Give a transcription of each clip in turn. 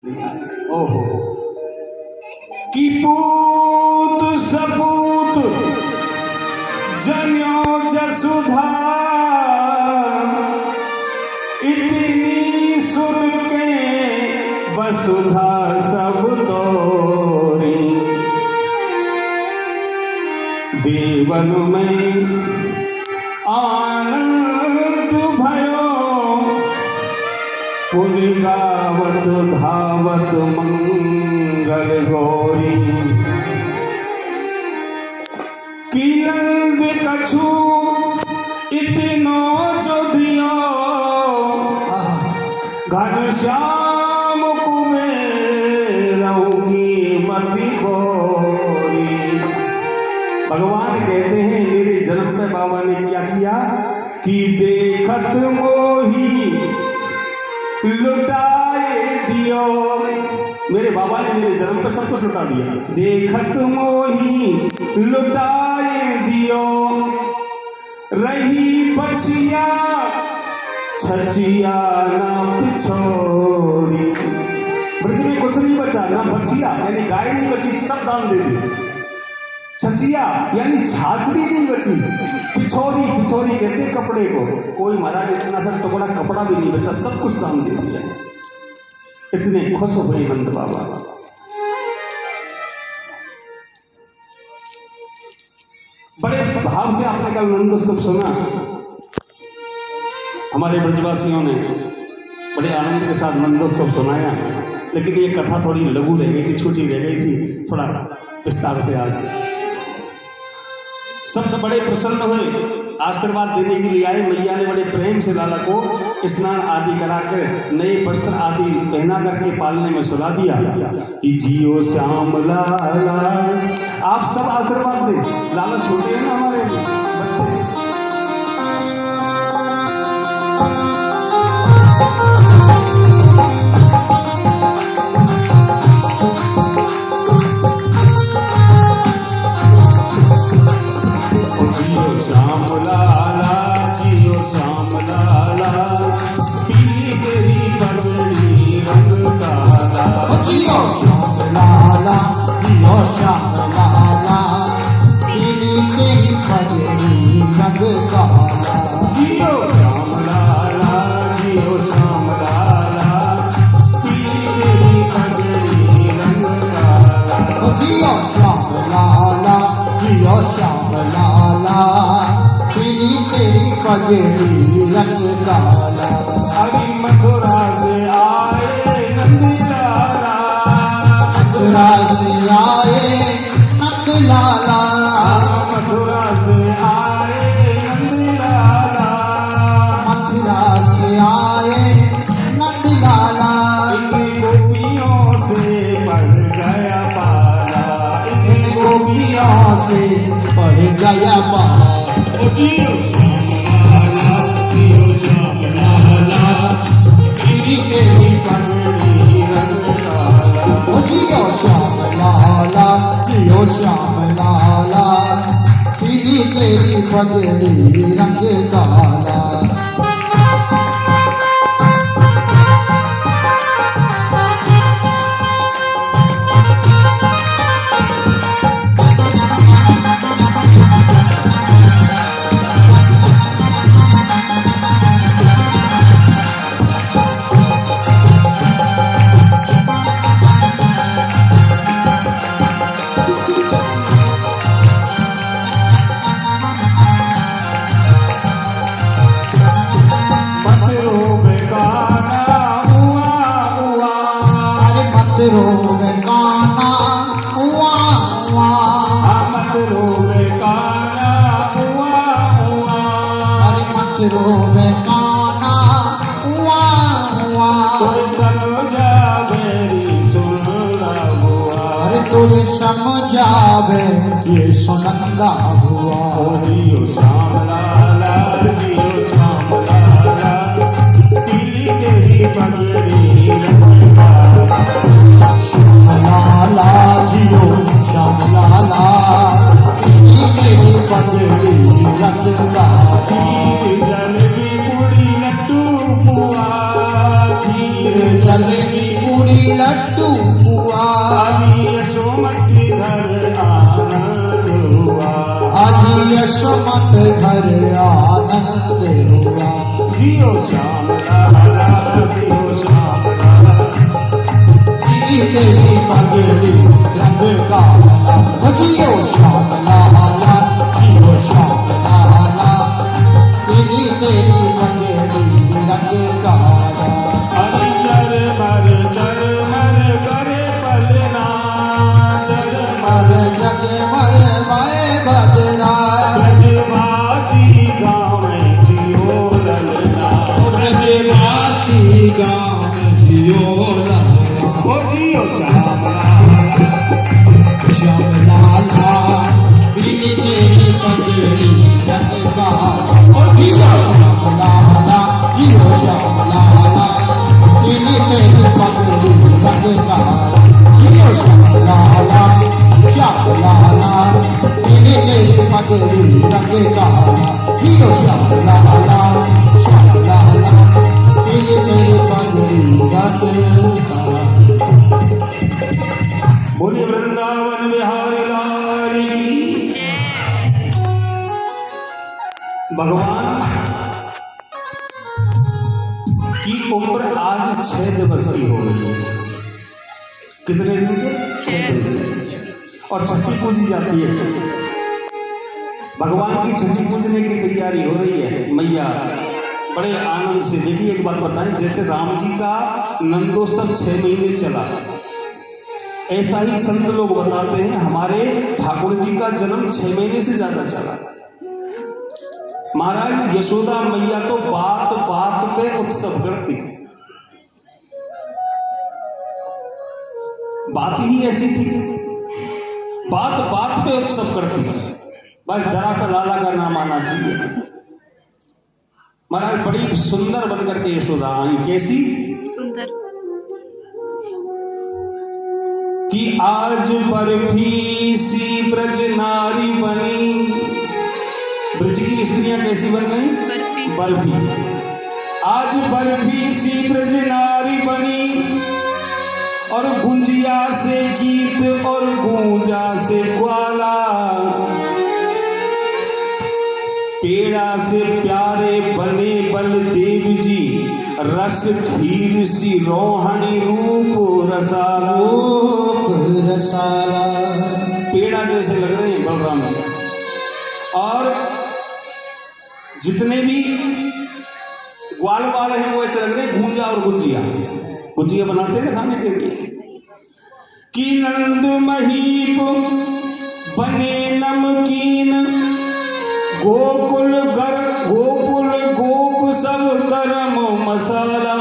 ओहो कि पूत सपूत जन्यो जसुधा इतनी सुन के वसुधा सब तोरी देवन में आनंद भयो पुनि गावत धावत मंगल गौरी की नंद कछु इतनो जो दियो घनश्याम कुबेरों की मति गोरी। भगवान कहते हैं मेरे जन्म पे बाबा ने क्या किया कि देखत मोही लुटाए दियो। मेरे बाबा ने मेरे जन्म पे सब कुछ लुटा दिया। देखत मोही लुटाए दियो रही बचिया छचिया ना पिछोड़ी। ब्रज में कुछ नहीं बचा, ना बचिया यानी गाय नहीं बची, सब दान दे दी। छचिया यानी छाछ भी नहीं बची। पिछोरी, पिछोरी कहते कपड़े को। कोई महाराज इतना सा टुकड़ा कपड़ा भी नहीं बचा, सब कुछ दान दे दिया। इतने खुश हुए नंद बाबा। बड़े भाव से आपने कल नंदोत्सव सुना। हमारे ब्रजवासियों ने बड़े आनंद के साथ नंदोत्सव सुनाया, लेकिन ये कथा थोड़ी लघु रह गई थी, छोटी रह गई थी। थोड़ा विस्तार से आज सब बड़े प्रसन्न हुए, आशीर्वाद देने के लिए आए। मैया ने बड़े प्रेम से लाला को स्नान आदि कराकर नए वस्त्र आदि पहना करके पालने में सुला दिया कि जियो श्याम लाला। आप सब आशीर्वाद दें, लाला छोटे हैं ना हमारे बच्चे। श्याम लाला जियो श्याम लाला पीली तेरी पगड़ी रंग काला। जियो श्याम लाला जियो श्याम लाला पीली तेरी पगड़ी रंग काला। जियो श्याम लाला जियो श्याम लाला पीली तेरी पगड़ी रंग काला। जियो श्याम लाला जियो श्याम लाला पीली तेरी पगड़ी रंग काला। अभी मथुरा से आए नंदी लाला, मथुरा से आए नंद लाला, मथुरा से आए नंदी लाला, मथुरा से आए नंद लाला। इन गोपियों से बढ़ गया पाला, इन गोपियों से बढ़ गया पाला। जियो श्याम लाला जियो श्याम लाला पीली तेरी पगड़ी रंग काला। जियो श्याम लाला जियो श्याम लाला पीली तेरी पगड़ी रंग काला। मत रोग काना हुआ हुआ, मत रोग काना हुआ हुआ, अरे मत रोग काना हुआ हुआ। तुझे समझा मेरी सुनना हुआ, अरे तुझे समझावे ये सुनंदा हुआ। जियो श्याम लाला जियो श्याम लाला पीली तेरी पगड़ी रंग काला। लाला जियो श्याम लाला पीली तेरी पगड़ी रंग काला। जल की पुड़ी लट्टू पुआ, जलेबी पूड़ी लड्डू हुआ, आदि यशोमती घर आनंद हुआ, आज यशोमत घर आनंद हुआ। जियो श्याम लाला, जियो श्याम लाला, तेरी पगड़ी रंग काला, जियो श्याम लाला, जियो श्याम लाला, तेरी पगड़ी रंग काला। अरे चर मर करे पलना, चर मर जग मर माए बदना, ब्रजवासी गाँव में जियो ललना, ब्रजवासी गाँव जियो ललना। ओ जियो श्याम लाला, श्याम लाला, पीली तेरी पगड़ी रंग काला, जियो श्याम लाला, जियो श्याम लाला, पीली तेरी पगड़ी रंग काला, जियो श्याम लाला, श्याम लाला, पीली तेरी पगड़ी रंग काला, जियो श्याम लाला, श्याम लाला, पीली तेरी पगड़ी रंग काला। बोले वृंदावन बिहारी लाल की। भगवान की उम्र आज 6 दिवस की हो गई है। कितने दिन के? 6 दिन। और छठी पूजी जाती है। भगवान की छठी पूजने की तैयारी हो रही है। मैया बड़े आनंद से। देखिए एक बात बताएं, जैसे राम जी का नंदोत्सव 6 महीने चला, ऐसा ही संत लोग बताते हैं हमारे ठाकुर जी का जन्म 6 महीने से ज्यादा चला। महाराज यशोदा मैया तो बात बात पे उत्सव करती, बात ही ऐसी थी, बात बात पे उत्सव करती। बस जरा सा लाला का नाम आना चाहिए। महाराज बड़ी सुंदर बनकर के यशोदा आई। कैसी सुंदर कि आज बर्फी सी ब्रज नारी बनी। ब्रज की स्त्रियां कैसी बन गई? बर्फी। आज बर्फी सी ब्रज नारी बनी, और गुंजिया से गीत और गूंजा से ग्वाला, पेड़ा से प्यारे बने बलदेव जी, रस खीर सी रोहणी रूप रसाला। रसाला पेड़ा जैसे लग रहे हैं बलराम जी। और जितने भी ग्वाल वाले हैं वो ऐसे लग रहे हैं भूंजा और गुजिया। गुजिया बनाते हैं ना खाने के लिए। कि नंद महीप बने नमकीन, गोकुल गोप सब गरम मसाला,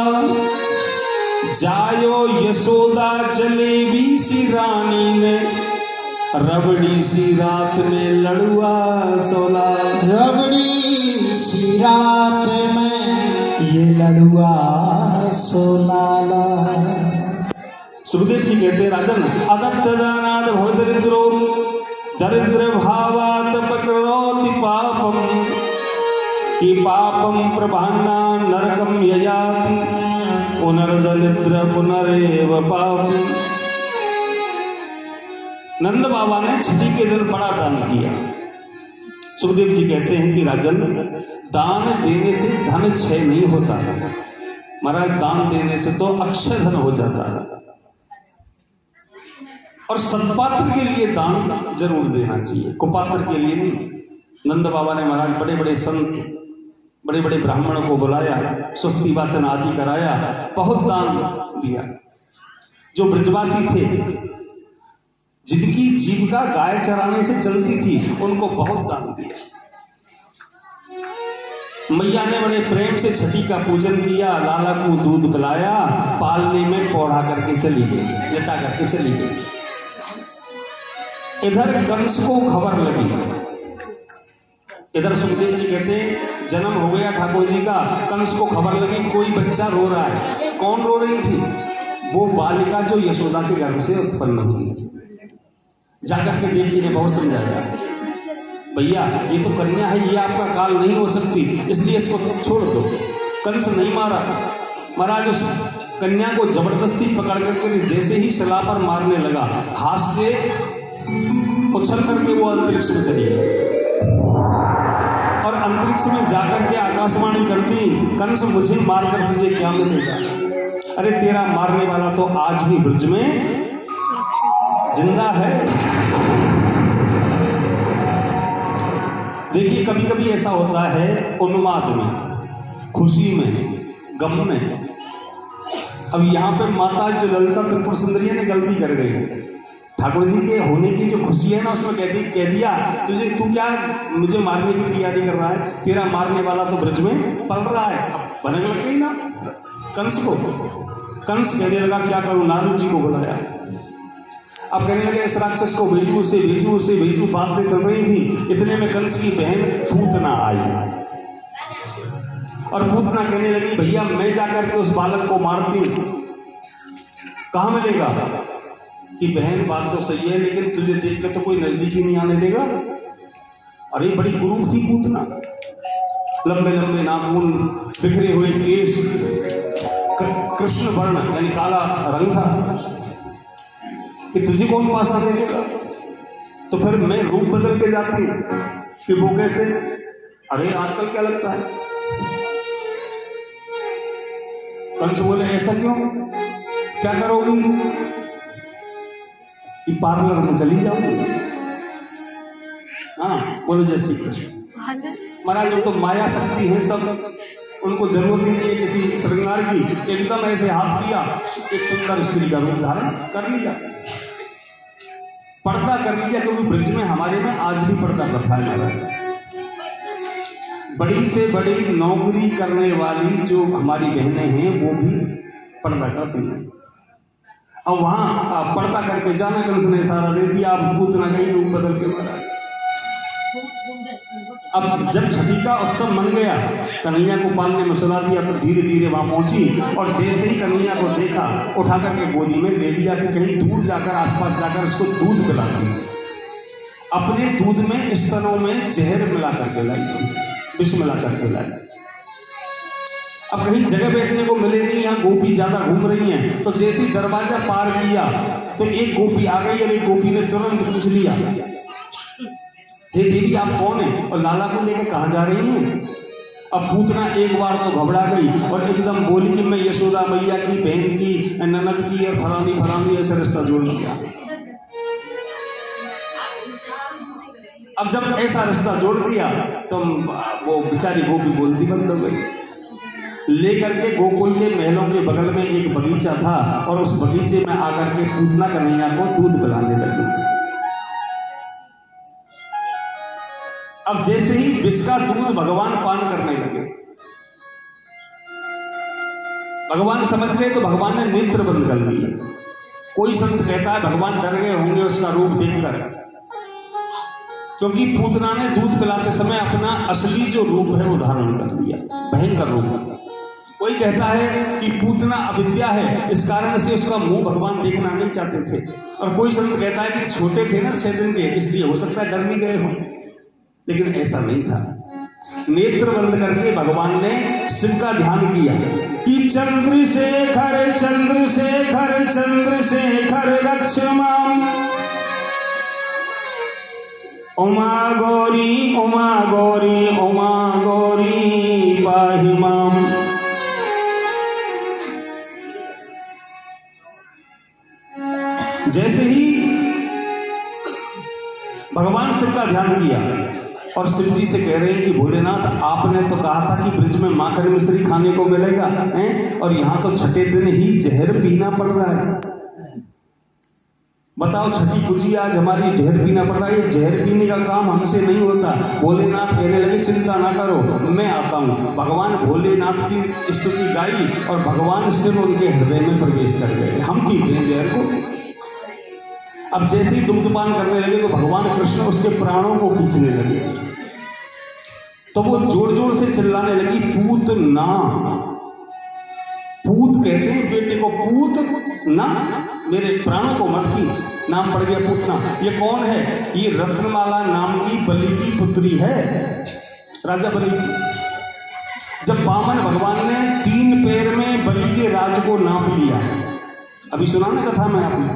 जायो यशोदा जलेबी सी रानी ने, रबड़ी सी रात में लड़ुआ सोला। रबड़ी सी रात में ये लड़ुआ सोलाला। सुखदेव जी कहते हैं राजन, अदत्त दानाद भवदरिद्रो दरिद्र भावात पकड़ोति पापम, कि पापम प्रभान्ना नरकम ययाति, पुनर्दरिद्र पुनरेव पाप। नंद बाबा ने छठी के दिन बड़ा दान किया। सुखदेव जी कहते हैं कि राजन, दान देने से धन क्षय नहीं होता है महाराज, दान देने से तो अक्षय धन हो जाता है। और सत्पात्र के लिए दान जरूर देना चाहिए, कुपात्र के लिए नहीं। नंद बाबा ने महाराज बड़े बड़े संत, बड़े बड़े ब्राह्मणों को बुलाया, स्वस्ति वाचन आदि कराया, बहुत दान दिया। जो ब्रजवासी थे, जिनकी जीविका गाय चराने से चलती थी, उनको बहुत दान दिया। मैया ने बड़े प्रेम से छठी का पूजन किया, लाला को दूध पिलाया, पालने में पौड़ा करके चली गई, लेटा करके चली गई। इधर कंस को खबर लगी। इधर सुखदेव जी कहते हैं जन्म हो गया ठाकुर जी का, कंस को खबर लगी कोई बच्चा रो रहा है। कौन रो रही थी? वो बालिका जो यशोदा के गर्भ से उत्पन्न हुई। जाकर के देवकी ने बहुत समझाया, भैया ये तो कन्या है, ये आपका काल नहीं हो सकती, इसलिए इसको छोड़ दो। कंस नहीं मारा। महाराज उस कन्या को जबरदस्ती पकड़ करके जैसे ही शिला पर मारने लगा, हाथ से उछल करके वो अंतरिक्ष में चली गई और अंतरिक्ष में जाकर के आकाशवाणी करती, कंस मुझे मारकर तुझे क्या मिलेगा? अरे तेरा मारने वाला तो आज भी ब्रज में जिंदा है। देखिए कभी कभी ऐसा होता है उन्माद में, खुशी में, गम में। अब यहाँ पे माता जो ललिता त्रिपुर सुंदरी ने गलती कर गई, ठाकुर जी के होने की जो खुशी है ना उसमें कह दिया तुझे, तू क्या मुझे मारने की तैयारी कर रहा है? तेरा मारने वाला तो ब्रज में पल रहा है। अब भनक लग गई ना कंस को। कंस कहने लगा क्या करूं, नारद जी को बुलाया। अब कहने लगे इस राक्षस को भेजू, उसे भेजू, उसे भेजू, बातें चल रही थी। इतने में कंस की बहन पूतना आई और पूतना कहने लगी भैया मैं जाकर के उस बालक को मारती हूं, कहां मिलेगा? कि बहन बात तो सही है लेकिन तुझे देख के तो कोई नजदीकी नहीं आने देगा। अरे बड़ी कुरूप थी पूतना, लंबे लंबे नाखून, बिखरे हुए केस, कृष्ण वर्ण यानी काला रंग था कि तुझे कौन पास आने देगा? तो फिर मैं रूप बदल के जाती हूं कि वो कैसे? अरे आजकल क्या लगता है? कंस बोले ऐसा क्यों, क्या करोगी? कि पार्लर में चली जाऊंगी। हाँ बोलो जय श्री कृष्ण। महाराज जो तो माया शक्ति है सब, उनको जरूरत ही नहीं है किसी श्रृंगार की। एकदम ऐसे हाथ किया, एक सुंदर स्त्री का रूप धारण कर लिया, पर्दा कर लिया। क्योंकि ब्रज में हमारे में आज भी पर्दा प्रथा है। बड़ी से बड़ी नौकरी करने वाली जो हमारी बहनें हैं वो भी पर्दा करती हैं। अब वहां पर्दा करके जाना, कंस ने इशारा दे दिया, आप पूतना का ही रूप बदल के मारा। अब जब छठी का उत्सव मन गया, कन्हैया को पालने में सुला दिया तो धीरे धीरे वहां पहुंची और जैसे ही कन्हैया को देखा उठा करके गोदी में ले लिया कि कहीं दूर जाकर आसपास जाकर उसको दूध पिला दी। अपने दूध में स्तनों में जहर मिला करके लाई थी, विष मिला करके लाई। अब कहीं जगह बैठने को मिले नहीं, यहाँ गोपी ज्यादा घूम रही हैं। तो जैसे ही दरवाजा पार किया तो एक गोपी आ गई और एक गोपी ने तुरंत पूछ लिया हे देवी आप कौन है और लाला को लेकर कहाँ जा रही हैं? अब पूतना एक बार तो घबरा गई और एकदम बोली कि मैं यशोदा मैया की बहन की ननद की और फलानी फलानी ऐसा रिश्ता जोड़ दिया। अब जब ऐसा रिश्ता जोड़ दिया तो वो बेचारी गोपी बोलती बंद हो गई। लेकर के गोकुल के महलों के बगल में एक बगीचा था और उस बगीचे में आकर के पूतना कन्हैया को दूध पिलाने लगी। अब जैसे ही विष का दूध भगवान पान करने लगे, भगवान समझ गए तो भगवान ने नेत्र बंद कर लिए। कोई संत कहता है भगवान डर गए होंगे उसका रूप देखकर, क्योंकि पूतना ने दूध पिलाते समय अपना असली जो रूप है वो धारण कर लिया, भयंकर रूप। कोई कहता है कि पूतना अविद्या है, इस कारण से उसका मुंह भगवान देखना नहीं चाहते थे। और कोई संत कहता है कि छोटे थे ना 6 दिन के, इसलिए हो सकता है डर भी गए हों, लेकिन ऐसा नहीं था। नेत्र बंद करके भगवान ने शिव का ध्यान किया कि चंद्रशेखर चंद्रशेखर चंद्रशेखर रक्ष माम, उमा गौरी उमा गौरी उमा गौरी पाहि माम। जैसे ही भगवान शिव का ध्यान किया और शिव जी से कह रहे हैं कि भोलेनाथ आपने तो कहा था कि ब्रज में माखन मिश्री खाने को मिलेगा हैं, और यहाँ तो छठे दिन ही जहर पीना पड़ रहा है। बताओ छठी पूजी आज हमारी जहर पीना पड़ रहा है, ये जहर पीने का काम हमसे नहीं होता। भोलेनाथ कहने लगे चिंता ना करो मैं आता हूँ। भगवान भोलेनाथ की स्तुति गाई और भगवान शिव उनके हृदय में प्रवेश कर गए। हम पीते हैं जहर को। अब जैसे ही दुग्धपान करने लगे तो भगवान कृष्ण उसके प्राणों को खींचने लगे, तो वो जोर जोर से चिल्लाने लगी पूत ना। पूत कहते हैं बेटे को, पूत ना मेरे प्राणों को मत खींच। नाम पड़ गया पूतना। ये कौन है? ये रत्नमाला नाम की बलि की पुत्री है, राजा बलि की। जब वामन भगवान ने 3 पैर में बलि के राज को नाप लिया, अभी सुना ना कथा में आपने,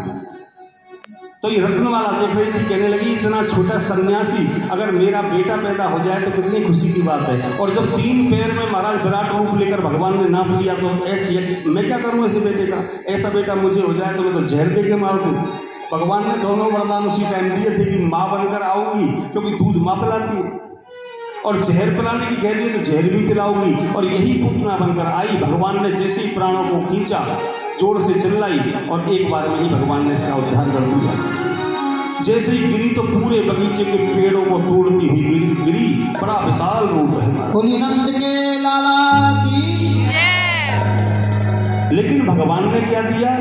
तो ये रत्नमाला देख रही थी, कहने लगी इतना छोटा सन्यासी अगर मेरा बेटा पैदा हो जाए तो कितनी खुशी की बात है। और जब 3 पैर में महाराज विराट रूप लेकर भगवान ने नाप लिया तो ऐसे मैं क्या करूं ऐसे बेटे का, ऐसा बेटा मुझे हो जाए तो मैं तो जहर दे के मार दूं। भगवान ने दोनों वरदान उसी टाइम दिए थे कि माँ बनकर आओगी क्योंकि दूध माँ पिलाती है, और जहर पिलाने की कह रही है तो जहर भी पिलाओगी। और यही पूतना बनकर आई। भगवान ने जैसे ही प्राणों को खींचा, जोर से चिल्लाई और एक बार में ही भगवान ने इसका उद्धार कर दिया। जैसे ही गिरी तो पूरे बगीचे के पेड़ों को तोड़ती हुई गिरी। बड़ा विशाल रूप है। बोली नंद के लाला की जय। लेकिन भगवान ने क्या दिया?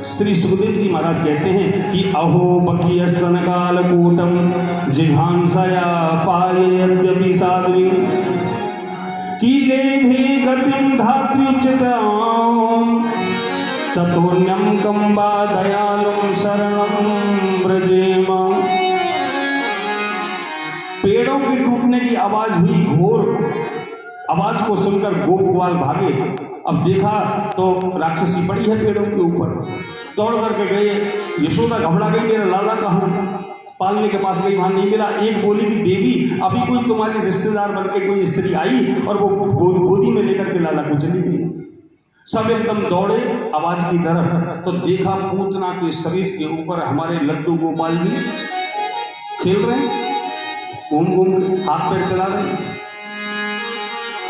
श्री सुखदेव जी महाराज कहते हैं कि अहो बकी स्तन काल कूटम जिघांसया पाये यद्यपि साध्वी कीले भे गतिम धात्र्युच्यताम ततोन्यम कंबा दयालुम शरणम व्रजेम। पेड़ों के टूटने की आवाज हुई, घोर आवाज को सुनकर गोप ग्वाल भागे। अब देखा तो राक्षसी पड़ी है पेड़ों के ऊपर। दौड़ करके गए, यशोदा घबरा गई, मेरा लाला कहाँ? पालने के पास गई, वहां नहीं मिला। एक बोली कि देवी अभी कोई तुम्हारी रिश्तेदार बनके कोई स्त्री आई और वो गोदी में लेकर के लाला को चली गई। सब एकदम दौड़े आवाज की तरफ, तो देखा पूतना के शरीर के ऊपर हमारे लड्डू गोपाल जी खेल रहे हैं, घूम घूम हाथ पैर चला रहे हैं।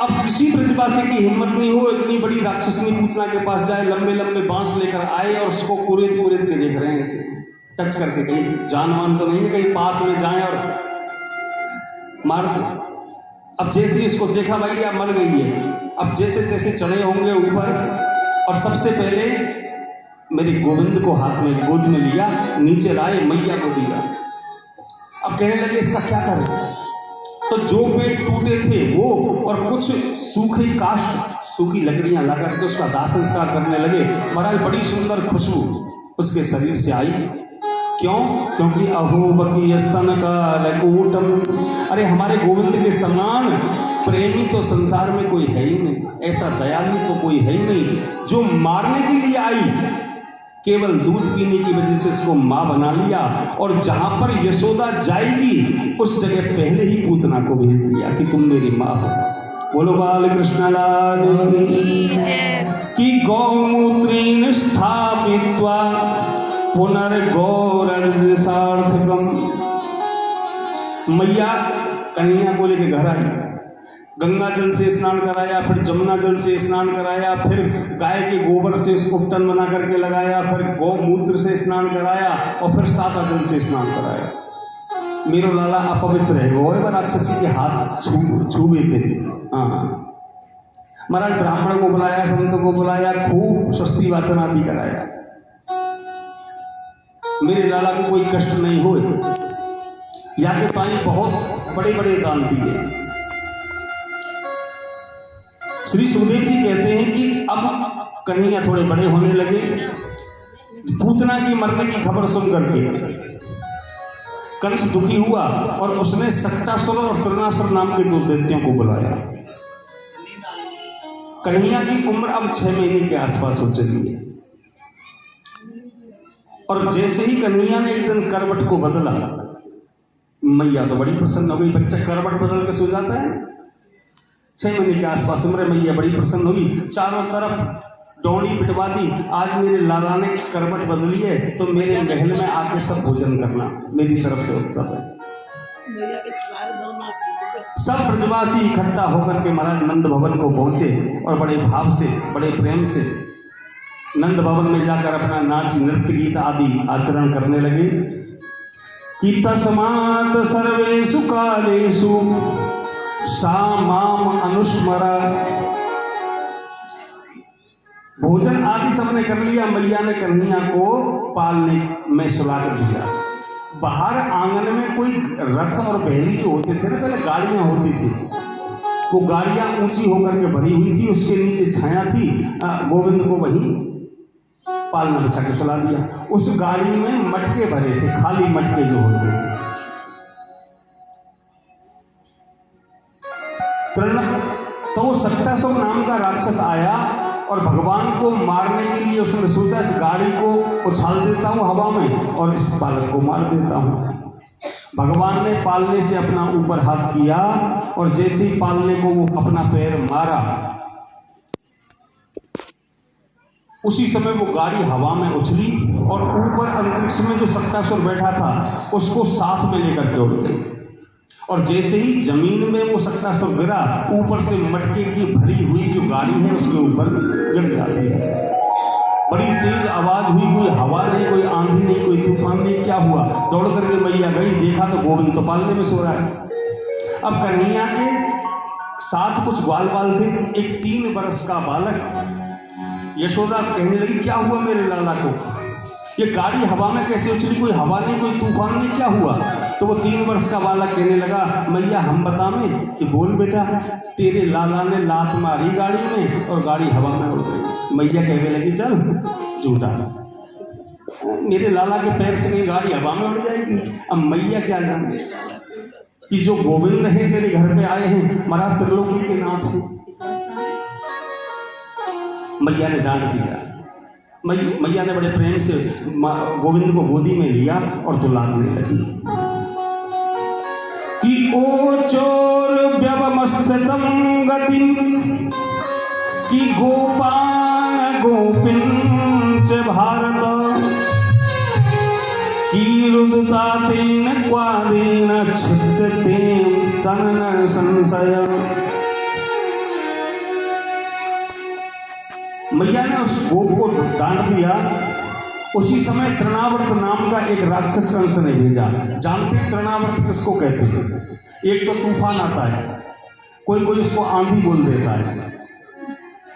अब किसी ब्रजवासी की हिम्मत नहीं हो इतनी बड़ी राक्षसनी पूतना के पास जाए, लंबे लंबे बांस लेकर आए और उसको कुरेद के देख रहे हैं ऐसे टच करके, कहीं जानवान तो नहीं, कहीं पास में जाए और मार दो। अब जैसे ही इसको देखा भाई अब मर गई है। अब जैसे जैसे चढ़े होंगे ऊपर और सबसे पहले मेरे गोविंद को हाथ में गोद में लिया, नीचे लाए, मैया को दिया। अब कहने लगे इसका क्या करें? तो जो पेड़ टूटे थे वो और कुछ सूखे काष्ठ, सूखी लकड़ियां ला करके उसका दाह संस्कार करने लगे। महाराज बड़ी सुंदर खुशबू उसके शरीर से आई। क्यों? क्योंकि अहो बकी स्तन कालकूटम, अरे हमारे गोविंद के समान प्रेमी तो संसार में कोई है ही नहीं, ऐसा दयालु तो कोई है ही नहीं। जो मारने के लिए आई, केवल दूध पीने की वजह से इसको मां बना लिया। और जहां पर यशोदा जाएगी उस जगह पहले ही पूतना को भेज दिया कि तुम मेरी मां हो। बोलो बाल कृष्ण लाल की। गौमूत्रीन स्थापित्वा पुनर्गौरज सार्थकम। मैया कन्हैया को लेके घर आई, गंगा जल से स्नान कराया, फिर जमुना जल से स्नान कराया, फिर गाय के गोबर से उसको टन बना करके लगाया, फिर गौमूत्र से स्नान कराया और फिर सादा जल से स्नान कराया। मेरो लाला अपवित्र है, वो राक्षसी के हाथ छूबे थे। हाँ महाराज ब्राह्मण को बुलाया, संत को बुलाया, खूब स्वस्ति वाचन आदि कराया। मेरे लाला को कोई कष्ट नहीं हो, या के पानी बहुत बड़े बड़े दान दिए। श्री सुखदेव जी कहते हैं कि अब कन्हैया थोड़े बड़े होने लगे। पूतना की मरने की खबर सुन करके कंस दुखी हुआ और उसने सक्टासुर और तृणासुर नाम के 2 दैत्यों को बुलाया। कन्हैया की उम्र अब 6 महीने के आसपास हो चली है। और जैसे ही कन्हैया ने एक दिन करवट को बदला, मैया तो बड़ी प्रसन्न हो गई। बच्चा करवट बदल के सो जाता है, 6 महीने के आसपास उम्र। मैया बड़ी प्रसन्न हुई, चारों तरफ डोड़ी पिटवा दी। आज मेरे लाला ने करवट बदली है तो मेरे महल में आके सब भोजन करना, मेरी तरफ से उत्सव है। सब ब्रजवासी इकट्ठा होकर के महाराज नंद भवन को पहुंचे और बड़े भाव से, बड़े प्रेम से नंद भवन में जाकर अपना नाच, नृत्य, गीत आदि आचरण करने लगे। कि तस्मात् सर्वेषु कालेषु सा माम अनुस्मरा। भोजन आदि सबने कर लिया। मैया ने कन्हैया को पालने में सुला कर दिया। बाहर आंगन में कोई रथ और बैली जो होते थे ना, पहले गाड़ियां होती थी, वो गाड़ियां ऊंची होकर के भरी हुई थी, उसके नीचे छाया थी। गोविंद को वहीं पालना बिछा के सुला दिया। उस गाड़ी में मटके भरे थे, खाली मटके जो होते थे। तो वो सक्टासुर नाम का राक्षस आया और भगवान को मारने के लिए उसने सोचा इस गाड़ी को उछाल देता हूँ हवा में और इस बालक को मार देता हूँ। भगवान ने पालने से अपना ऊपर हाथ किया और जैसे ही पालने को वो अपना पैर मारा, उसी समय वो गाड़ी हवा में उछली और ऊपर अंतरिक्ष में जो सक्टासुर बैठा था उसको साथ में लेकर के उड़ गई। और जैसे ही जमीन में वो सक्टासुर गिरा, ऊपर से मटके की भरी हुई जो गाड़ी है उसके ऊपर गिर जाती है। बड़ी तेज आवाज हुई, कोई हवा नहीं, कोई आंधी नहीं, कोई तूफान नहीं, क्या हुआ? दौड़ करके मैया गई, देखा तो गोविंद तो पालने में सो रहा है। अब कन्हैया के साथ कुछ ग्वाल बाल थे, एक 3 वर्ष का बालक। यशोदा कहने लगी क्या हुआ मेरे लाला को, ये गाड़ी हवा में कैसे उछली, कोई हवा नहीं, कोई तूफान नहीं, क्या हुआ? तो वो 3 वर्ष का बालक कहने लगा मैया हम बतावें कि बोल बेटा, तेरे लाला ने लात मारी गाड़ी में और गाड़ी हवा में उड़ गई। मैया कहने लगी चल झूठा, मेरे लाला के पैर से कहीं गाड़ी हवा में उड़ जाएगी। अब मैया क्या जाने कि जो गोविंद है तेरे घर पे आए हैं, महाराज त्रिलोकी के नाथ हैं। मैया ने डांट दिया। मैया ने बड़े प्रेम से गोविंद को गोदी में लिया और दुलारने लगी कि ओ चोर व्यवमस्तम गतिम कि गोपान गोपिंच भारत की रुदता तेन क्वादेन छिद्यते तन्न संशय। मैया ने उस गोप को डांट दिया। उसी समय तृणावर्त नाम का एक राक्षस कंस ने भेजा। जानते तृणावर्त किसको कहते हैं? एक तो तूफान आता है, कोई कोई उसको आंधी बोल देता है,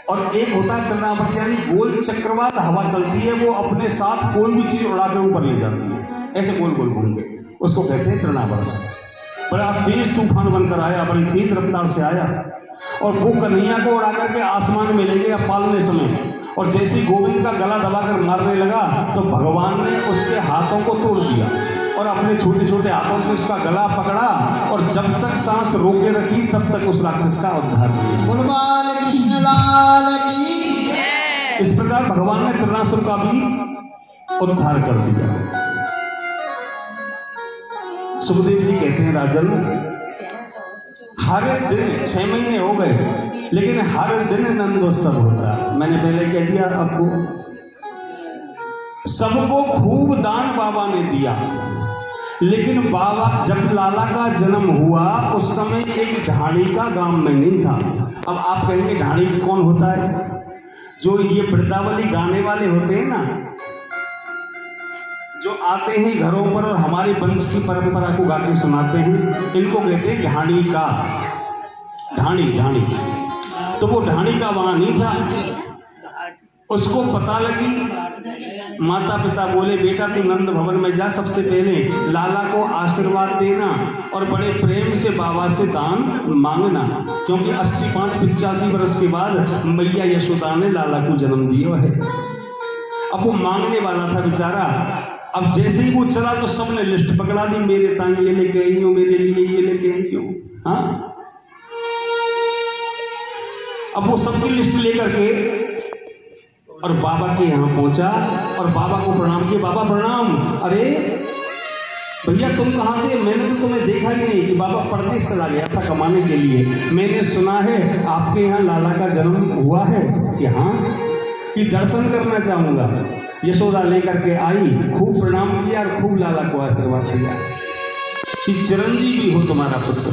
और एक होता है तृणावर्त यानी गोल चक्रवात हवा चलती है, वो अपने साथ कोई भी चीज उड़ा के ऊपर ले जाती है, ऐसे गोल गोल घूम के, उसको कहते हैं तृणावर्त। बड़ा तेज तूफान बनकर आया, बड़ी तेज रफ्तार से आया और वो कन्हैया को उड़ा करके आसमान में ले गया पालने समय। और जैसे ही गोविंद का गला दबाकर मारने लगा तो भगवान ने उसके हाथों को तोड़ दिया और अपने छोटे छोटे हाथों से उसका गला पकड़ा और जब तक सांस रोके रखी तब तक उस राक्षस का उद्धार किया। बोल कृष्ण लाल की। इस प्रकार भगवान ने तृणासुर का भी उद्धार कर दिया। सुखदेव जी कहते हैं राजन, हर दिन 6 महीने हो गए लेकिन हर दिन नंदोत्सव होता है। मैंने पहले कह दिया आपको, सबको खूब दान बाबा ने दिया, लेकिन बाबा जब लाला का जन्म हुआ उस समय एक ढाणी का गांव में नहीं था। अब आप कहेंगे ढाणी कौन होता है? जो ये वृंदावली गाने वाले होते हैं ना, जो आते हैं घरों पर और हमारे वंश की परंपरा को गा के सुनाते हैं, इनको कहते हैं ढाणी का। ढाणी तो वो ढाणी का वहां नहीं था। उसको पता लगी, माता पिता बोले बेटा तू नंद भवन में जा, सबसे पहले लाला को आशीर्वाद देना और बड़े प्रेम से बाबा से दान मांगना, क्योंकि 85 वर्ष के बाद मैया यशोदा ने लाला को जन्म दिया है। अब वो मांगने वाला था बेचारा। अब जैसे ही वो चला तो सबने लिस्ट पकड़ा दी, मेरे ताई ये लेके आई हो, मेरे लिए ये लेके आई हो। हाँ, अब वो सबकी लिस्ट लेकर के और बाबा के यहाँ पहुंचा और बाबा को प्रणाम किया। बाबा प्रणाम। अरे भैया तुम कहाँ थे? मैंने तो तुम्हें देखा ही नहीं। कि बाबा परदेश चला गया था कमाने के लिए। मैंने सुना है आपके यहाँ लाला का जन्म हुआ है। कि हाँ, कि दर्शन करना चाहूंगा। यशोदा लेकर के आई, खूब प्रणाम किया और खूब लाला को आशीर्वाद दिया कि चिरंजीवी हो तुम्हारा पुत्र।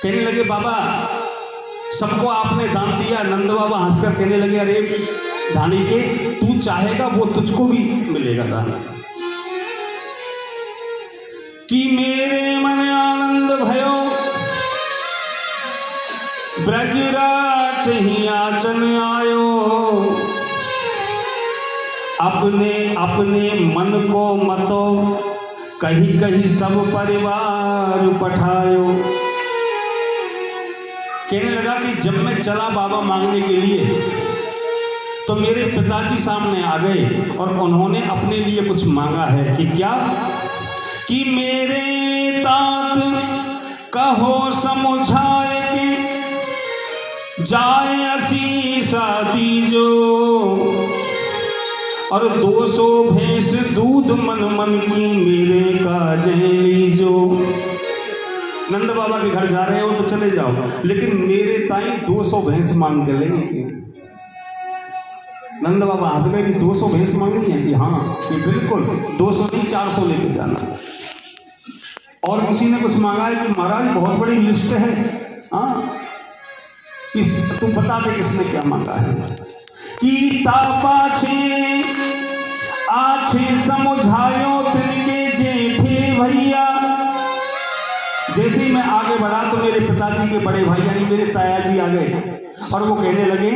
कहने लगे बाबा सबको आपने दान दिया। नंद बाबा हंसकर कहने लगे अरे ढाणी के, तू चाहेगा वो तुझको भी मिलेगा दान। कि मेरे मन आनंद भयो ब्रजराज ही आचन आयो, अपने अपने मन को मतो कहीं कहीं सब परिवार पठायो। कहने लगा कि जब मैं चला बाबा मांगने के लिए तो मेरे पिताजी सामने आ गए और उन्होंने अपने लिए कुछ मांगा है। कि क्या? कि मेरे तात कहो समझाए कि जाए असी शादी जो, और 200 भैंस दूध मन मन की मेरे काजे लीजो। नंद बाबा के घर जा रहे हो तो चले जाओ, लेकिन मेरे ताई 200 भैंस मांग के लेंगे। नंद बाबा हंस गए कि 200 भैंस मांगनी है कि हाँ, कि बिल्कुल 200 नहीं 400 लेके जाना। और किसी ने कुछ मांगा है कि महाराज बहुत बड़ी लिस्ट है, हाँ तू बता दे किसने क्या मांगा है। कि पाछे आछे समझायो तिनके जेठे भैया। जैसे ही मैं आगे बढ़ा तो मेरे पिताजी के बड़े भाई यानी मेरे ताया जी आ गए और वो कहने लगे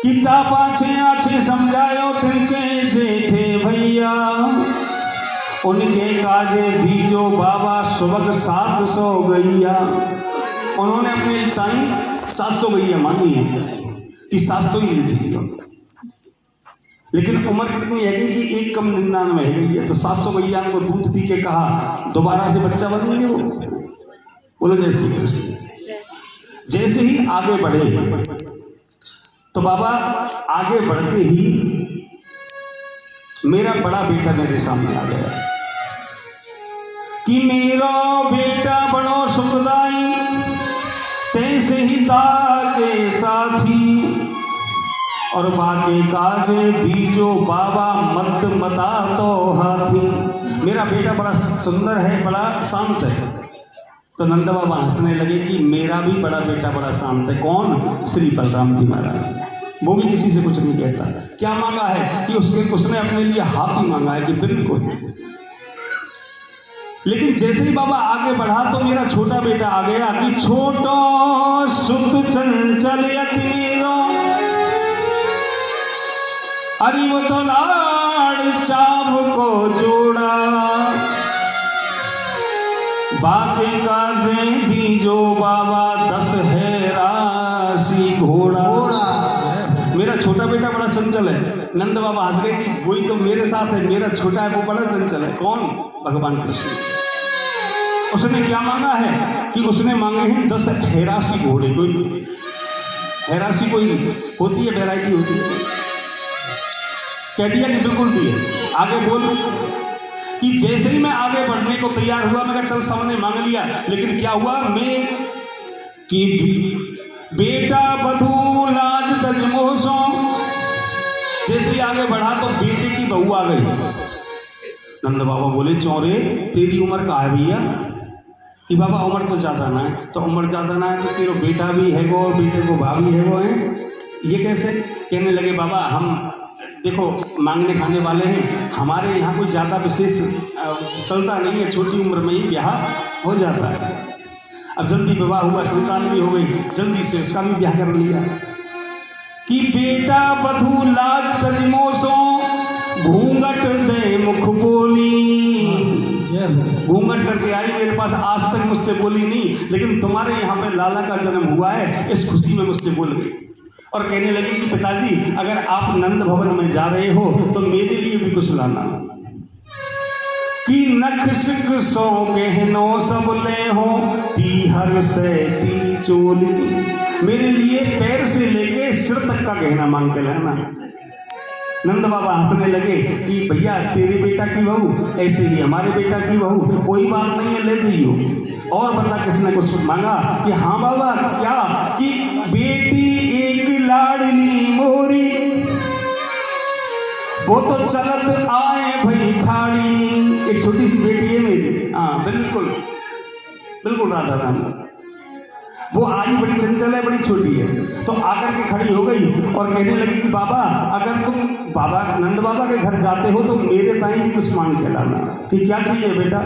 कि पाछे आछे समझायो तिनके जेठे भैया, उनके काजे दीजो बाबा सुबह 700 गैया। उन्होंने अपने टाइम 700 गैया मांगी है कि 700 ही ली, लेकिन उम्र कितनी है कि 1 कम 99 है गई, तो 700 गैया को दूध पी के कहा दोबारा से बच्चा बनेंगे वो। बोले जय श्री कृष्ण। जैसे ही आगे बढ़े तो बाबा आगे बढ़ते ही मेरा बड़ा बेटा मेरे सामने आ गया कि मेरा बेटा बड़ो सुखदाई तैसे ही ताके साथी, और बाके काजे दीजो बाबा मत मता तो हाथी। मेरा बेटा बड़ा सुंदर है, बड़ा शांत है। तो नंद बाबा हंसने लगे कि मेरा भी बड़ा बेटा बड़ा शांत है। कौन? श्री बलराम जी महाराज। वो भी किसी से कुछ नहीं कहता। क्या मांगा है कि उसने अपने लिए हाथी मांगा है कि बिल्कुल। लेकिन जैसे ही बाबा आगे बढ़ा तो मेरा छोटा बेटा आ गया कि छोटो सुत चंचल यति मेरो, अरे वो तो लाड़ चाप को जोड़ा, बाके का दे दीजो बाबा 10 है राशि घोड़ा। मेरा छोटा बेटा बड़ा चंचल है। नंद बाबा हंस गए कि वही तो मेरे साथ है, मेरा छोटा है वो बड़ा चंचल है। कौन? भगवान कृष्ण। उसने क्या मांगा है कि उसने मांगे हैं 10 हैरासी घोड़े। कोई हैरासी कोई होती है, वैरायटी होती है। कह दिया कि बिल्कुल दिए। आगे बोल कि जैसे ही मैं आगे बढ़ने को तैयार हुआ, मैं कहा चल सामने मांग लिया, लेकिन क्या हुआ मैं कि बेटा बधू लाज तजमोसो। जैसे ही आगे बढ़ा तो बेटे की बहू आ गई। नंद बाबा बोले चौरे तेरी उम्र का है भैया? कि बाबा उम्र तो ज़्यादा ना है। तो उम्र ज़्यादा ना है तो तेरा बेटा भी है वो, बेटे को भाभी है वो है, ये कैसे? कहने लगे बाबा हम देखो मांगने खाने वाले हैं, हमारे यहाँ कोई ज़्यादा विशेष चलता नहीं है, छोटी उम्र में ही ब्याह हो जाता है। अब जल्दी विवाह हुआ, संतान भी हो गई, जल्दी से उसका भी ब्याह कर लिया। कि बेटा बधू लाज तजमोसो घूंघट दे मुख बोली। घूंघट करके आई मेरे पास, आज तक मुझसे बोली नहीं, लेकिन तुम्हारे यहाँ पे लाला का जन्म हुआ है, इस खुशी में मुझसे बोल गई। और कहने लगी कि पिताजी अगर आप नंद भवन में जा रहे हो तो मेरे लिए भी कुछ लाना। कि नख सिक सो गहनो सब ले हो, ती हर से ती चोली। मेरे लिए पैर से लेके सिर तक का गहना मांग के लाना। नंद बाबा हंसने लगे कि भैया तेरे बेटा की बहू ऐसे ही हमारे बेटा की बहू, कोई बात नहीं है, ले जाइयो। और बता किसने कुछ मांगा? कि हाँ बाबा क्या? कि बेटी एक लाडली मोरी, वो तो चलत आए भाई ठाड़ी। एक छोटी सी बेटी है मेरी, हाँ बिल्कुल बिल्कुल राधा रानी। वो आई बड़ी चंचल है, बड़ी छोटी है। तो आकर के खड़ी हो गई और कहने लगी कि बाबा अगर तुम बाबा नंद बाबा के घर जाते हो तो मेरे ताई भी कुछ मांग के लाना। कि क्या चाहिए बेटा?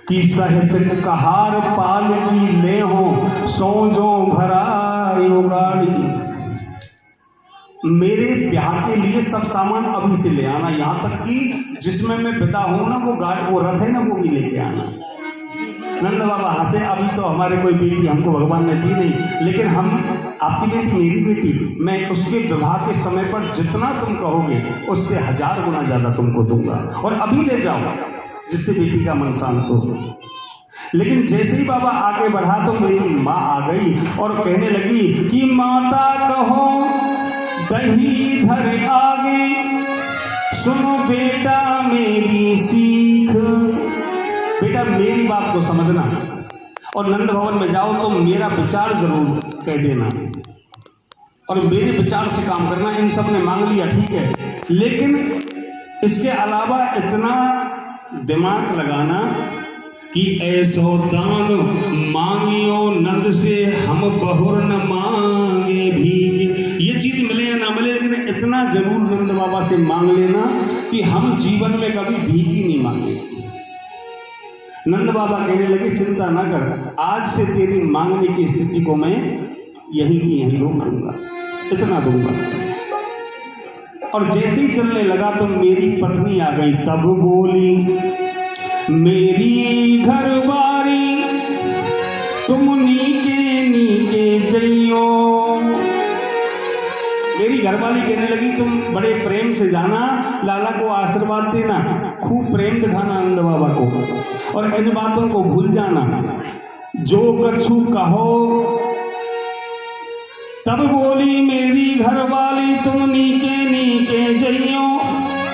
कि सहित कहार पाल की ले हो, सोजो भरायो गाड़ी। मेरे ब्याह के लिए सब सामान अभी से ले आना, यहाँ तक कि जिसमें मैं विदा हूँ ना वो गाड़ी वो रथ है ना वो भी लेके आना। नंद बाबा हंसे, अभी तो हमारे कोई बेटी हमको भगवान ने दी नहीं, लेकिन हम आपकी बेटी मेरी बेटी, मैं उसके विवाह के समय पर जितना तुम कहोगे उससे 1000 गुना ज़्यादा तुमको दूंगा, और अभी ले जाओ जिससे बेटी का मन शांत हो। लेकिन जैसे ही बाबा आगे बढ़ा तो मेरी माँ आ गई और कहने लगी कि माता कहो दही धर आगे, सुनो बेटा मेरी सीख। बेटा मेरी बात को समझना और नंद भवन में जाओ तो मेरा विचार जरूर कह देना और मेरे विचार से काम करना। इन सब ने मांग लिया, ठीक है, लेकिन इसके अलावा इतना दिमाग लगाना कि ऐसो दान मांगियो नंद से हम बहुर न मांगे भीख। ये चीज मिले या ना मिले, लेकिन इतना जरूर नंद बाबा से मांग लेना कि हम जीवन में कभी भीख ही नहीं मांगे। नंद बाबा कहने लगे चिंता ना कर, आज से तेरी मांगने की स्थिति को मैं यहीं की यहीं रोक दूंगा, इतना दूंगा। और जैसे ही चलने लगा तो मेरी पत्नी आ गई, तब बोली मेरी घरवारी तुम नीके नीके जइयो। मेरी घरवाली कहने लगी तुम बड़े प्रेम से जाना, लाला को आशीर्वाद देना, खूब प्रेम दिखाना नंद बाबा को और इन बातों को भूल जाना। जो कछु कहो, तब बोली मेरी घरवाली तुम नीके नीके जइयो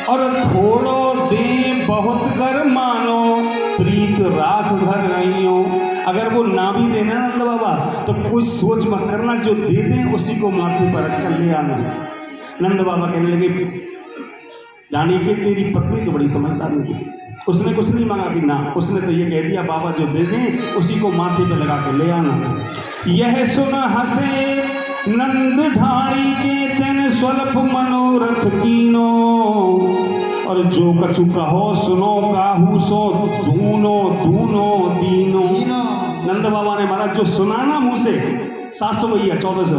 और थोड़ो दे बहुत कर मानो, प्रीत राख घर रहियो। अगर वो ना भी देना नंद बाबा तो कोई सोच मत करना, जो दे दें उसी को माथे पर रख कर ले आना। नंद बाबा कहने लगे रानी के तेरी पत्नी तो बड़ी समझदार होगी, उसने कुछ नहीं मांगा कि ना, उसने तो ये कह दिया बाबा जो दे दें उसी को माथे पे लगा के ले आना। यह सुन हंसे नंद ढाणी के तेन स्वल्प मनोरथ कीनो, और जो कछु कहो सुनो काहू सो दूनो दूनो दीनो। नंद बाबा ने महाराज जो सुना ना मुंह से, 700 भैया 1400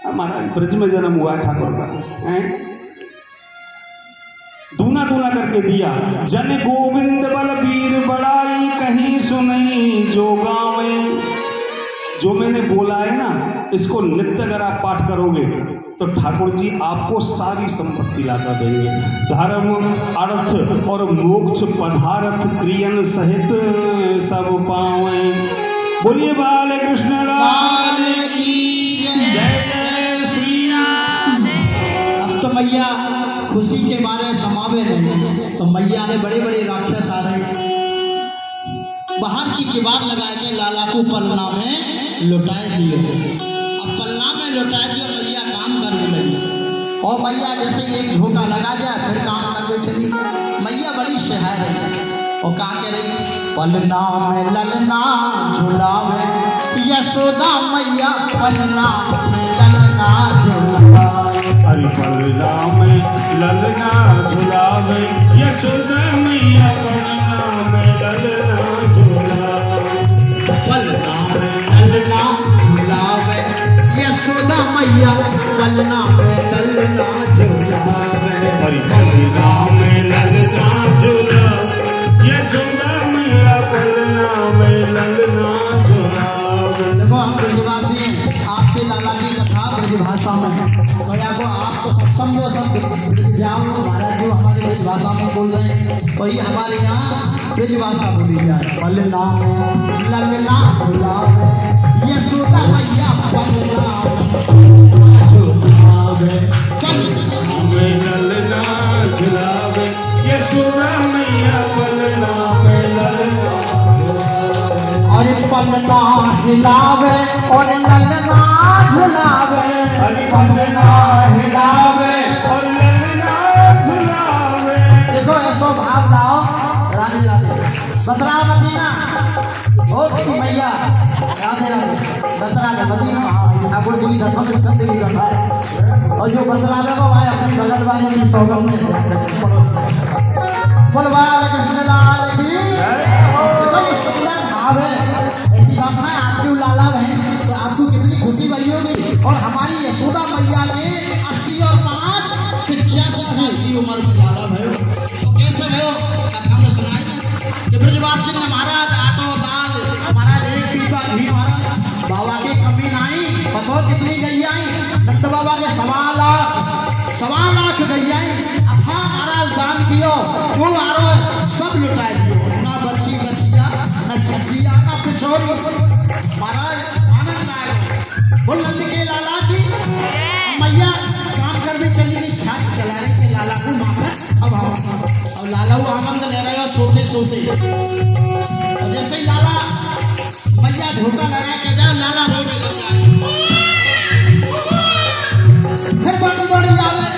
महाराज ब्रज में जन्म हुआ है ठाकुर का, दूना दूना करके दिया। जन गोविंद बलबीर बड़ाई कहीं सुनई जो गावे। जो मैंने बोला है ना, इसको नित्य अगर आप पाठ करोगे तो ठाकुर जी आपको सारी संपत्ति लाकर देंगे। धर्म अर्थ और मोक्ष पदार्थ क्रियन सहित सब पावे। बोलिए बाल कृष्ण लाल की जय, जय श्री राम। अब तो मैया खुशी के मारे समावे नहीं, तो मैया ने बड़े बड़े राक्षस आ रहे बाहर की किवाड़ लगा के लाला को पलना में लुटाए दिए। अब पलना में लुटाए दिए, मैया काम करने लगी और मैया जैसे एक झोंका लगा जाए फिर काम करने चली। मैया बड़ी शहर रही और कहा कह रही पलना में ललना झुलावे, यशोदा मैया पलना में ललना झुलावे। अरे पलना में ललना झुलावे, यशोदा मैया पलना में ललना झुलावे। पलना में ललना झुलावे, यशोदा मैया पलना में ललना झुलावे। अरे पलना में ललना झुलावे, यशोदा मैया पलना में ललना झुलावे। देखो हम ब्रजवासी हैं, आपके लाला की कथा ब्रज भाषा में है, तो आपको आपको सब समझो, सब जाओ महाराज जो हमारे ब्रज भाषा में बोल रहे हैं वही हमारे यहाँ ब्रज भाषा बोली जाए। पलना ललना झुलावे, यशोदा मैया पलना झुलावे। में ललना झुलावे, यशोदा मैया पलना में ललना। अरे पलना हिलावे और ललना झुलावे, अरे पलना हिलावे और ललना झुलावे। देखो ऐसो भाव लाओ राधे राधे। बतरा मदीना ओ तेरी मैया राधे राधे। बतरा में मदीना ठाकुर जी की दसम स्कंद की कथा है और जो बतरा में को भाई अपनी बगल वाले की सौगंध बोल बाल कृष्ण लाल की। देखो ये सुंदर भाव है, ऐसी बात है आपकी लाला बहन तो आपको कितनी खुशी भरी होगी। और हमारी यशोदा मैया ने 80 और 5 85 साल की उम्र में लाला भयो। तो कैसे भयो कथा में सुनाई ना कि ब्रजवासी ने महाराज आटो दाल महाराज एक पीपा घी महाराज बाबा की कमी नहीं। बताओ कितनी गई आई नंद बाबा के 1.25 लाख गई आई। अथा महाराज दान कियो वो आरो सब लुटाए दियो ना बच्ची समैया न छजिया न पिछोरी। महाराज आनंद आए बोल नंद के लाला की मैया काम कर भी चली गई, छाछ चला रही के लाला को माफा। अब लाला वो आनंद ले रहे हो सोते सोते। और जैसे ही लाला मैया धोखा लगा के जाओ, लाला रोने लग जाए, फिर दौड़ी दौड़ी जावे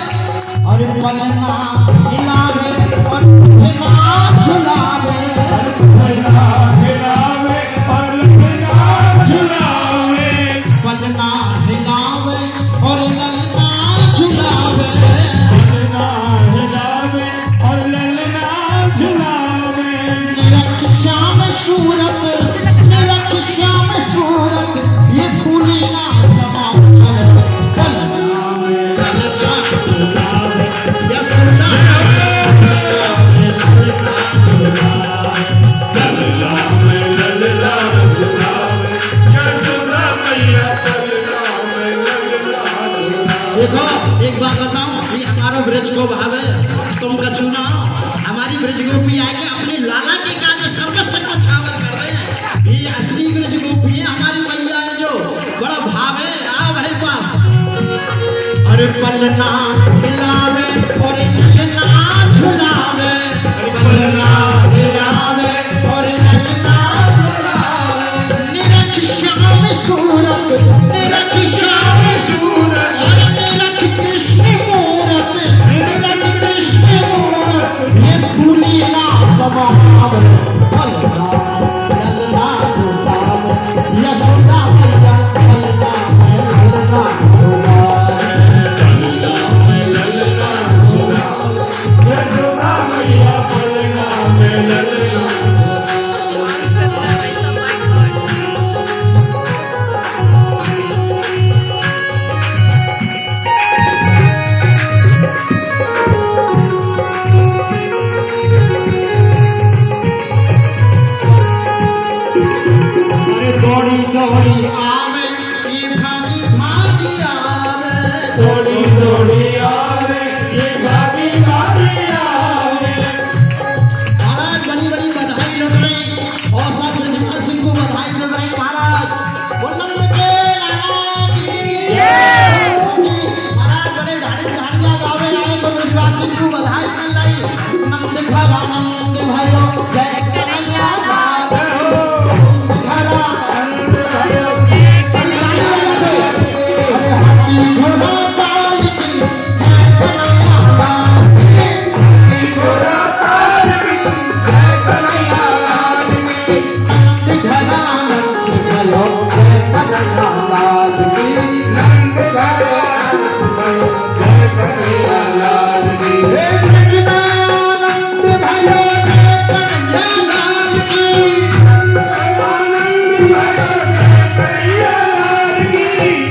और पलना हिलावे और झुलावे, झुलावे पलना हिलावे और ललना झुलावे, पलना हिलावे और ललना झुलावे, पलना हिलावे और ललना झुलावे। निरख श्याम सूरत, निरख श्याम सूरत, ये फूली ना समावे। देखो एक बात बताऊं, ये हमारा ब्रज को भावे तुम कछु ना, हमारी ब्रज गोपी आके अपने लाला के काज सर्वस्व को छावर कर रहे हैं। ये असली ब्रज गोपी है हमारी मैया है जो बड़ा भाव है। आ बड़े बाप अरे पलना हिलावे और ललना झुलावे, पलना हिलावे और ललना झुलावे, निरख श्याम सूरत, निरख श्याम सूरत, निरख कृष्ण मूरत, निरख कृष्ण मूरत, ये फूली ना समावे। पलना ललना झुलावे, यशोदा मैया पलना ललना झुलावे। दौड़ी दौड़ी आवे ये भागी भागी आवे, दौड़ी दौड़ी आवे ये भागी भागी आवे। महाराज बड़ी बड़ी बधाई लग रही और सब ब्रजपाल सिंह को बधाई दे रहे महाराज। बोल के लाला की महाराज बड़े ढाड़ी ढाड़ियां गावे आए तो ब्रजपाल सिंह को बधाई मिल रही। नंद घरा नंद भयो जय कन्हैया लाल, नंद घरा घोड़ा पाल की जय कन्हैया लाल, घोड़ा पाल की जय कन्हैया लाल की, नंद घरा नंद भयो जय कन्हैया लाल की, नंद घरा जय कन्हैया लाल की। हे ब्रजमानंद भयो जय कन्हैया लाल की, आनंद भयो जय कन्हैया लाल की,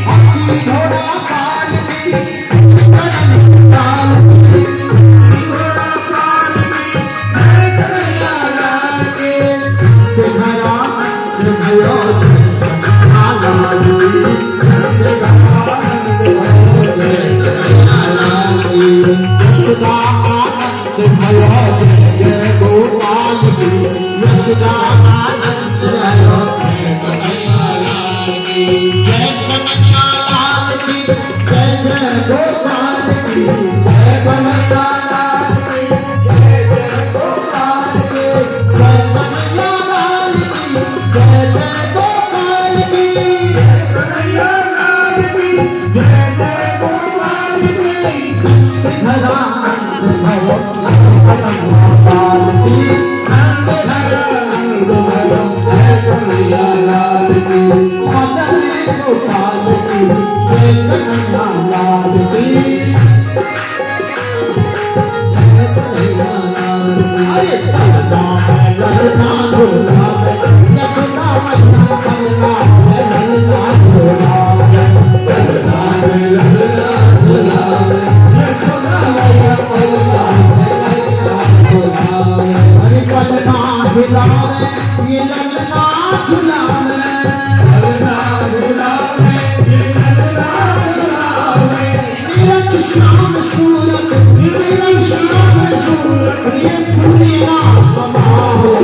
हाथी घोड़ा पाल की कन्हैया लाल की, घोड़ा पाल की जय कन्हैया लाल की, नंद घरा नंद भयो जय कन्हैया लाल की, यशोदा आनंद भयो जय जय गोपाल की, यशोदा आनंद भयो जय कन्हैया लाल की, जय कन्हैया लाल की, जय जय गोपाल की, जय कन्हैया लाल की, जय जय गोपाल की, जय कन्हैया लाल की, जय जय गोपाल की, कन्हैया लाल की जय जय गोपाल की, घरा नंद भयो कन्हैया लाल की, नंद घरा नंद भयो जय कन्हैया लाल की, मदन गोपाल की जय कन्हैया लाल की, जय कन्हैया लाल की। अरे पलना ललना झुलावे, यशोदा मैया पलना ललना झुलावे, पलना ललना झुलावे, यशोदा मैया पलना ललना झुलावे। अरे पलना हिलावे ये ललना झुलावे, पलना झुलावे ये ललना झुलावे, निरख श्याम सूरत, निरख श्याम सूरत, ये फूली ना समावे।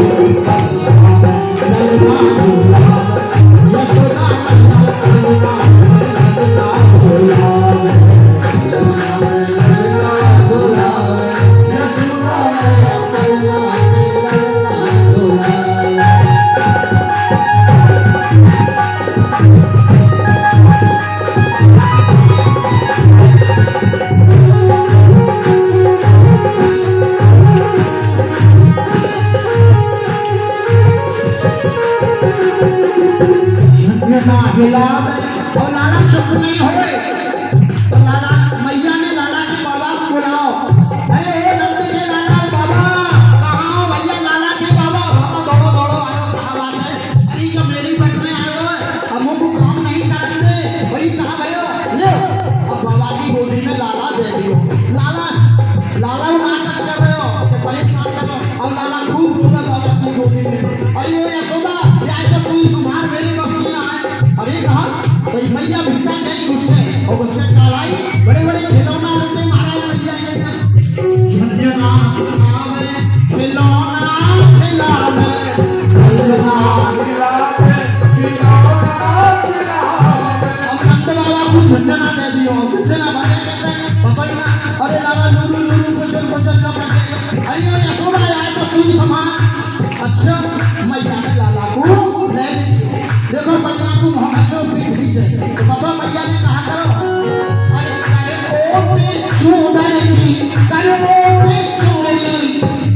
सुंदर की कलमों में चोरी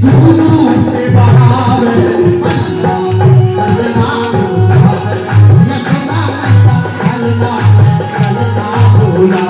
दूर के बाहर चलना यशोदा चलना चलना भोला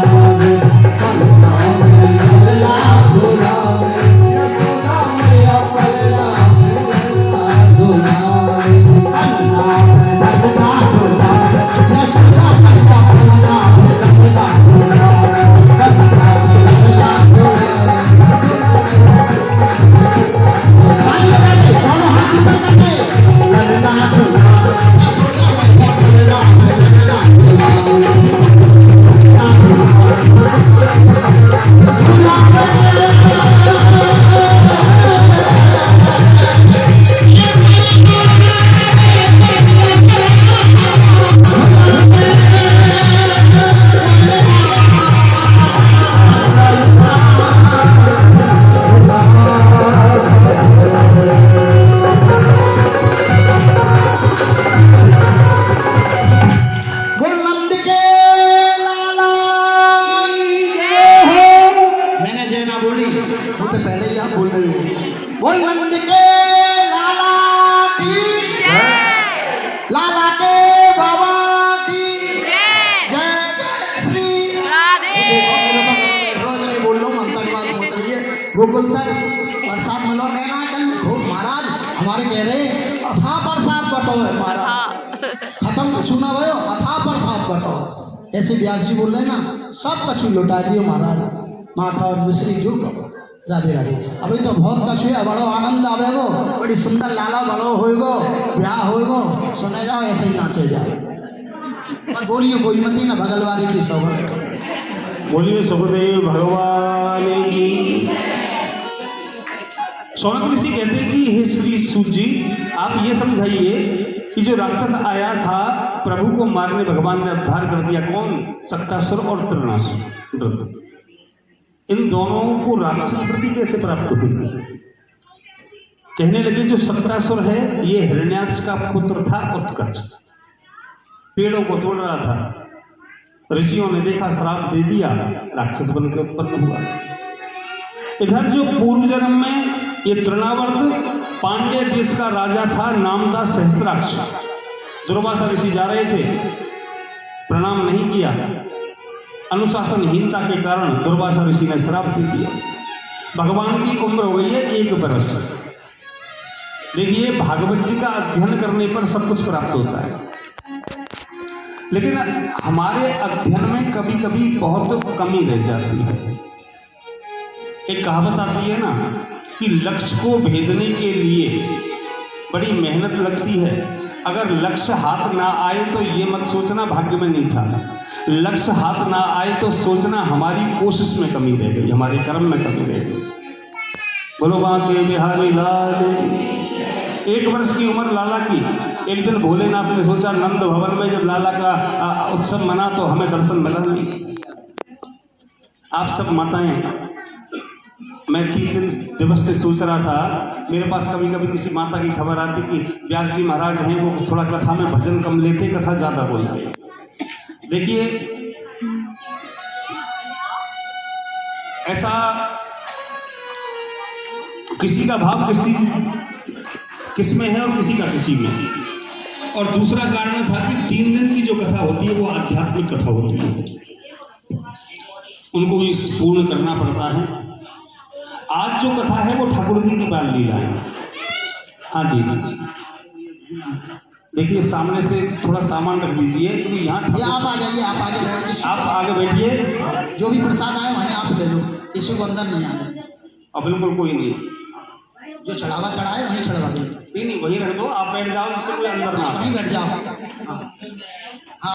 गोकुल तक प्रसाद मिलो लेना कल खूब महाराज हमारे कह रहे अथा प्रसाद बटो है महाराज खत्म कछु ना भयो अथा प्रसाद बटो ऐसे व्यास जी बोल रहे ना सब कछु लुटा दियो महाराज माता और मिश्री जो राधे राधे अभी तो बहुत कछु है बड़ो आनंद आवे गो बड़ी सुंदर लाला बड़ो होएगो ब्याह होएगो सुने जाओ ऐसे ही नाचे जाओ और बोलिए कोई मत ना भगलवारी की सौगंध बोलिए सुखदेव भगवान की। सौनक ऋषि कहते हैं कि हे श्री सूत जी आप ये समझाइए कि जो राक्षस आया था प्रभु को मारने भगवान ने उद्धार कर दिया कौन? सक्टासुर और तृणासुर। इन दोनों को राक्षस वृत्ति कैसे प्राप्त हुई? कहने लगे जो सक्टासुर है ये हिरण्याक्ष का पुत्र था उत्कर्ष, पेड़ों को तोड़ रहा था, ऋषियों ने देखा श्राप दे दिया, राक्षस बनकर उत्पन्न हुआ। इधर जो पूर्व जन्म में ये तृणावर्त पांड्य देश का राजा था, नाम था सहस्त्राक्ष। दुर्वासा ऋषि जा रहे थे, प्रणाम नहीं किया, अनुशासनहीनता के कारण दुर्वासा ऋषि ने श्राप दे दिया। भगवान की उम्र हो गई है 1 वर्ष। देखिए भागवत जी का अध्ययन करने पर सब कुछ प्राप्त होता है, लेकिन हमारे अध्ययन में कभी कभी बहुत कमी रह जाती है। एक कहावत आती है ना कि लक्ष्य को भेदने के लिए बड़ी मेहनत लगती है। अगर लक्ष्य हाथ ना आए तो ये मत सोचना भाग्य में नहीं था, लक्ष्य हाथ ना आए तो सोचना हमारी कोशिश में कमी रह गई, हमारे कर्म में कमी रह गई। बोलो बांके बिहारी लाल। 1 वर्ष की उम्र लाला की। एक दिन भोलेनाथ ने सोचा नंद भवन में जब लाला का उत्सव मना तो हमें दर्शन मिला नहीं। आप सब माताएं, मैं 3 दिवस से सोच रहा था, मेरे पास कभी कभी किसी माता की खबर आती कि व्यास जी महाराज हैं वो थोड़ा कथा में भजन कम लेते, कथा ज़्यादा बोलते। देखिए ऐसा किसी का भाव किस में है और किसी का किसी में। और दूसरा कारण था कि 3 दिन की जो कथा होती है वो आध्यात्मिक कथा होती है, उनको भी पूर्ण करना पड़ता है। आज जो कथा है वो ठाकुर जी की बाल लीला है। हाँ जी, देखिए सामने से थोड़ा सामान रख दीजिए क्योंकि यहाँ आप आ जाइए, आप आगे बैठिए, आप आगे बैठिए। जो भी प्रसाद आए वहीं आप ले लो, किसी को अंदर नहीं आने। और बिल्कुल कोई नहीं, जो चढ़ावा चढ़ाए वहीं चढ़वा दो। नहीं वहीं रख दो, आप बैठ जाओ जिससे कोई अंदर ना। वहीं बैठ जाओ। हाँ।